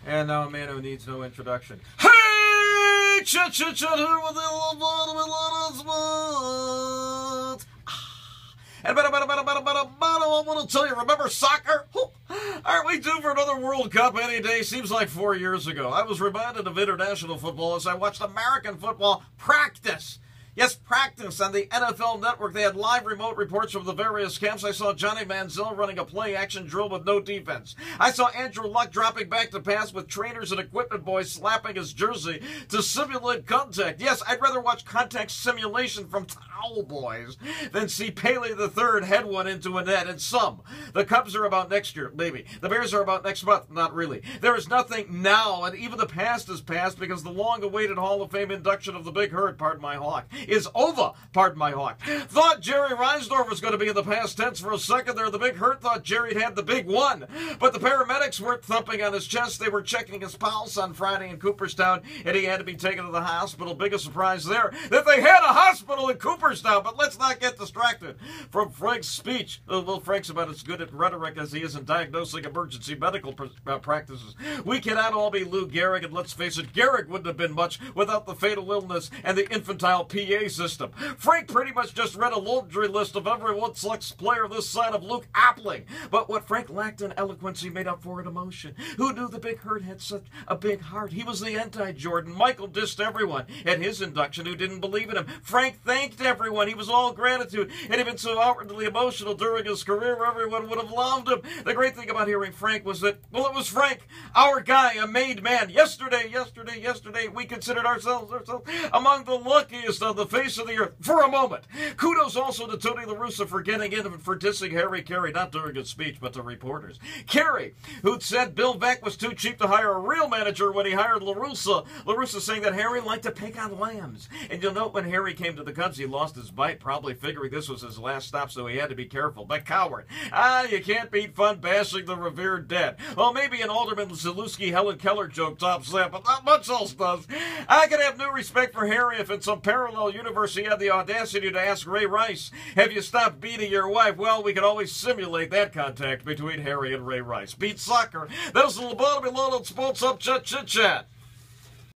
And now a man who needs no introduction. Hey! Chet Chit Chat here with the lobotomy announcement. And I want to tell you, remember soccer? Aren't we due for another World Cup any day? Seems like 4 years ago. I was reminded of international football as I watched American football practice. Yes, practice on the NFL Network. They had live remote reports from the various camps. I saw Johnny Manziel running a play-action drill with no defense. I saw Andrew Luck dropping back to pass with trainers and equipment boys slapping his jersey to simulate contact. Yes, I'd rather watch contact simulation from towel boys than see Pele III head one into a net. And the Cubs are about next year, maybe. The Bears are about next month, not really. There is nothing now, and even the past is past because the long-awaited Hall of Fame induction of the Big Hurt, pardon my hawk, is over, pardon my hawk. Thought Jerry Reinsdorf was going to be in the past tense for a second there. The Big Hurt thought Jerry'd had the big one. But the paramedics weren't thumping on his chest. They were checking his pulse on Friday in Cooperstown, and he had to be taken to the hospital. Biggest surprise there, that they had a hospital in Cooperstown. But let's not get distracted from Frank's speech. Well, Frank's about as good at rhetoric as he is in diagnosing emergency medical practices. We cannot all be Lou Gehrig, and let's face it, Gehrig wouldn't have been much without the fatal illness and the infantile PA system. Frank pretty much just read a laundry list of every one-selects player this side of Luke Appling. But what Frank lacked in eloquence, he made up for in emotion. Who knew the Big Hurt had such a big heart? He was the anti-Jordan. Michael dissed everyone at his induction who didn't believe in him. Frank thanked everyone. He was all gratitude. And he'd been so outwardly emotional during his career, everyone would have loved him. The great thing about hearing Frank was that, well, it was Frank, our guy, a made man. Yesterday, we considered ourselves among the luckiest on the face of the earth for a moment. Kudos also to Tony La Russa for getting in and for dissing Harry Carey, not during his speech, but to reporters. Carey, who'd said Bill Veeck was too cheap to hire a real manager when he hired La Russa. La Russa saying that Harry liked to pick on lambs. And you'll note when Harry came to the Cubs, he lost his bite, probably figuring this was his last stop, so he had to be careful. But coward. You can't beat fun bashing the revered dead. Well, maybe an Alderman Zalewski Helen Keller joke tops that, but not much else does. I could have new respect for Harry if in some parallel universe he had the audacity to ask Ray Rice, have you stopped beating your wife? Well, we could always simulate that contact between Harry and Ray Rice. Beat soccer. That was the lobotomy load on Sports Up Chet Chit Chat.